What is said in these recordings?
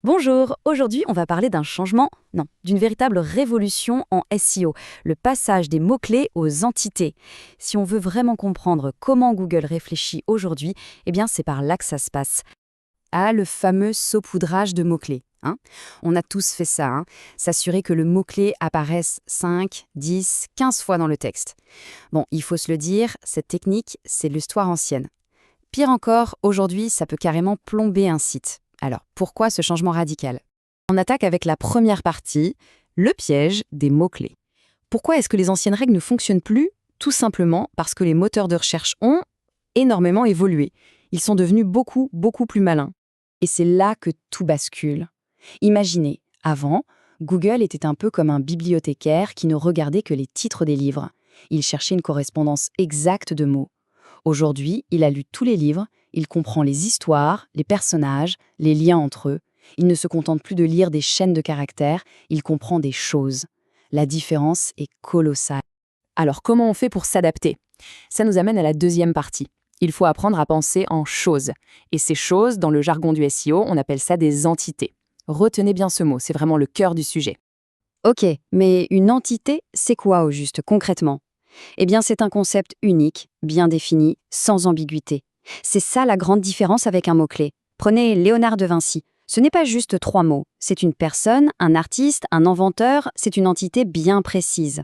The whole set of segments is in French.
Bonjour, aujourd'hui on va parler d'un changement, non, d'une véritable révolution en SEO, le passage des mots-clés aux entités. Si on veut vraiment comprendre comment Google réfléchit aujourd'hui, eh bien c'est par là que ça se passe. Ah, le fameux saupoudrage de mots-clés. On a tous fait ça, s'assurer que le mot-clé apparaisse 5, 10, 15 fois dans le texte. Bon, il faut se le dire, cette technique, c'est de l'histoire ancienne. Pire encore, aujourd'hui, ça peut carrément plomber un site. Alors, pourquoi ce changement radical? On attaque avec la première partie, le piège des mots-clés. Pourquoi est-ce que les anciennes règles ne fonctionnent plus? Tout simplement parce que les moteurs de recherche ont énormément évolué. Ils sont devenus beaucoup plus malins. Et c'est là que tout bascule. Imaginez, avant, Google était un peu comme un bibliothécaire qui ne regardait que les titres des livres. Il cherchait une correspondance exacte de mots. Aujourd'hui, il a lu tous les livres, il comprend les histoires, les personnages, les liens entre eux. Il ne se contente plus de lire des chaînes de caractères, il comprend des choses. La différence est colossale. Alors, comment on fait pour s'adapter? Ça nous amène à la deuxième partie. Il faut apprendre à penser en choses. Et ces choses, dans le jargon du SEO, on appelle ça des entités. Retenez bien ce mot, c'est vraiment le cœur du sujet. Ok, mais une entité, c'est quoi au juste, concrètement? Eh bien, c'est un concept unique, bien défini, sans ambiguïté. C'est ça la grande différence avec un mot-clé. Prenez Léonard de Vinci. Ce n'est pas juste 3 mots. C'est une personne, un artiste, un inventeur, c'est une entité bien précise.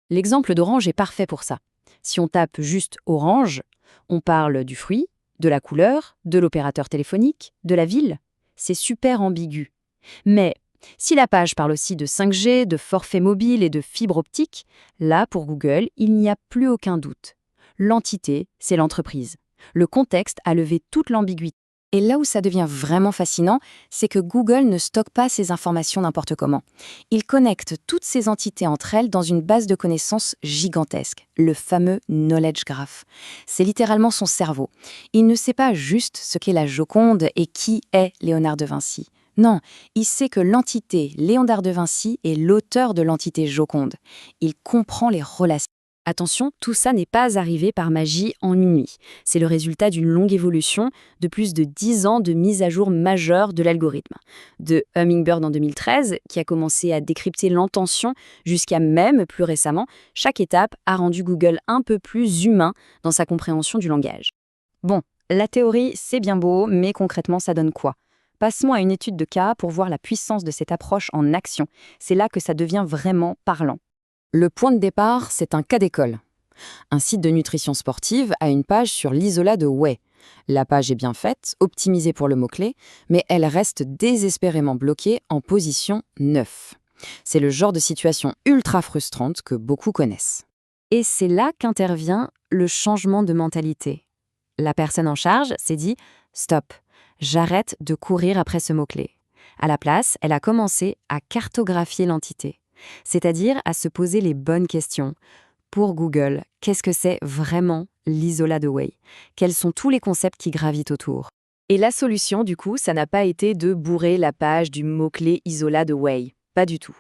L'exemple d'orange est parfait pour ça. Si on tape juste orange, on parle du fruit, de la couleur, de l'opérateur téléphonique, de la ville. C'est super ambigu. Mais si la page parle aussi de 5G, de forfait mobile et de fibre optique, là, pour Google, il n'y a plus aucun doute. L'entité, c'est l'entreprise. Le contexte a levé toute l'ambiguïté. Et là où ça devient vraiment fascinant, c'est que Google ne stocke pas ces informations n'importe comment. Il connecte toutes ces entités entre elles dans une base de connaissances gigantesque, le fameux Knowledge Graph. C'est littéralement son cerveau. Il ne sait pas juste ce qu'est la Joconde et qui est Léonard de Vinci. Non, il sait que l'entité Léonard de Vinci est l'auteur de l'entité Joconde. Il comprend les relations. Attention, tout ça n'est pas arrivé par magie en une nuit. C'est le résultat d'une longue évolution de plus de 10 ans de mise à jour majeure de l'algorithme. De Hummingbird en 2013, qui a commencé à décrypter l'intention, jusqu'à même, plus récemment, chaque étape a rendu Google un peu plus humain dans sa compréhension du langage. Bon, la théorie, c'est bien beau, mais concrètement, ça donne quoi? Passons à une étude de cas pour voir la puissance de cette approche en action. C'est là que ça devient vraiment parlant. Le point de départ, c'est un cas d'école. Un site de nutrition sportive a une page sur l'isolat de whey. La page est bien faite, optimisée pour le mot-clé, mais elle reste désespérément bloquée en position 9. C'est le genre de situation ultra frustrante que beaucoup connaissent. Et c'est là qu'intervient le changement de mentalité. La personne en charge s'est dit « Stop, j'arrête de courir après ce mot-clé ». À la place, elle a commencé à cartographier l'entité, c'est-à-dire à se poser les bonnes questions. Pour Google, qu'est-ce que c'est vraiment l'isolat de whey? Quels sont tous les concepts qui gravitent autour? Et la solution, du coup, ça n'a pas été de bourrer la page du mot-clé isolat de whey. Pas du tout.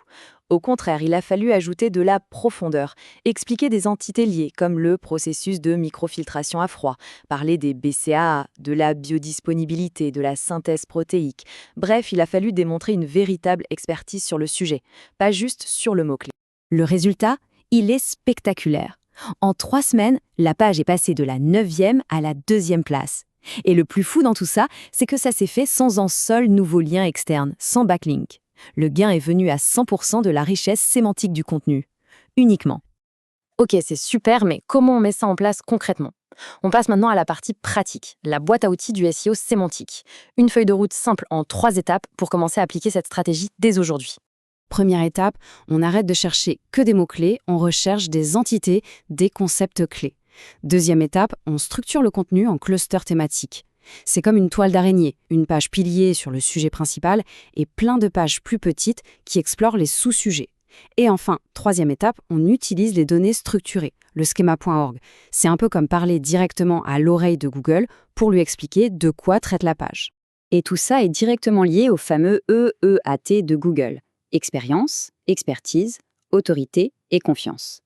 Au contraire, il a fallu ajouter de la profondeur, expliquer des entités liées, comme le processus de microfiltration à froid, parler des BCAA, de la biodisponibilité, de la synthèse protéique. Bref, il a fallu démontrer une véritable expertise sur le sujet, pas juste sur le mot-clé. Le résultat, il est spectaculaire. En 3 semaines, la page est passée de la 9e à la 2e place. Et le plus fou dans tout ça, c'est que ça s'est fait sans un seul nouveau lien externe, sans backlink. Le gain est venu à 100% de la richesse sémantique du contenu. Uniquement. Ok, c'est super, mais comment on met ça en place concrètement? On passe maintenant à la partie pratique, la boîte à outils du SEO sémantique. Une feuille de route simple en 3 étapes pour commencer à appliquer cette stratégie dès aujourd'hui. Première étape, on arrête de chercher que des mots-clés, on recherche des entités, des concepts clés. Deuxième étape, on structure le contenu en clusters thématiques. C'est comme une toile d'araignée, une page pilier sur le sujet principal et plein de pages plus petites qui explorent les sous-sujets. Et enfin, troisième étape, on utilise les données structurées, le schema.org. C'est un peu comme parler directement à l'oreille de Google pour lui expliquer de quoi traite la page. Et tout ça est directement lié au fameux EEAT de Google. Expérience, expertise, autorité et confiance.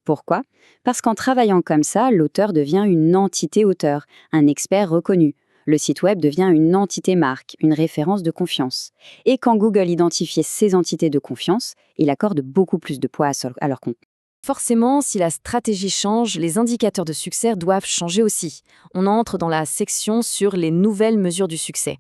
Pourquoi? Parce qu'en travaillant comme ça, l'auteur devient une entité auteur, un expert reconnu. Le site web devient une entité marque, une référence de confiance. Et quand Google identifiait ces entités de confiance, il accorde beaucoup plus de poids à leur contenu. Forcément, si la stratégie change, les indicateurs de succès doivent changer aussi. On entre dans la section sur les nouvelles mesures du succès.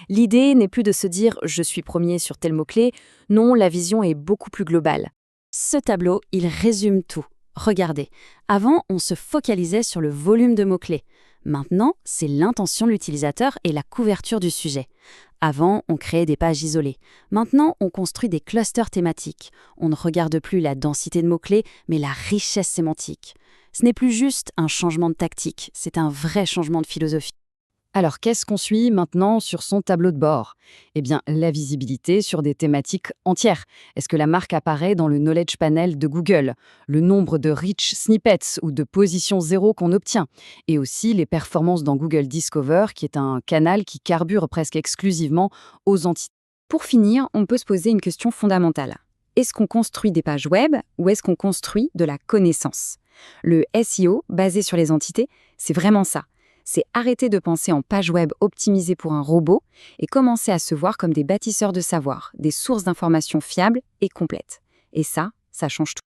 L'idée n'est plus de se dire « je suis premier sur tel mot-clé », non, la vision est beaucoup plus globale. Ce tableau, il résume tout. Regardez, avant, on se focalisait sur le volume de mots-clés. Maintenant, c'est l'intention de l'utilisateur et la couverture du sujet. Avant, on créait des pages isolées. Maintenant, on construit des clusters thématiques. On ne regarde plus la densité de mots-clés, mais la richesse sémantique. Ce n'est plus juste un changement de tactique, c'est un vrai changement de philosophie. Alors, qu'est-ce qu'on suit maintenant sur son tableau de bord? Eh bien, la visibilité sur des thématiques entières. Est-ce que la marque apparaît dans le Knowledge Panel de Google? Le nombre de rich snippets ou de position zéro qu'on obtient? Et aussi les performances dans Google Discover, qui est un canal qui carbure presque exclusivement aux entités. Pour finir, on peut se poser une question fondamentale. Est-ce qu'on construit des pages web ou est-ce qu'on construit de la connaissance? Le SEO, basé sur les entités, c'est vraiment ça. C'est arrêter de penser en page web optimisée pour un robot et commencer à se voir comme des bâtisseurs de savoir, des sources d'informations fiables et complètes. Et ça change tout.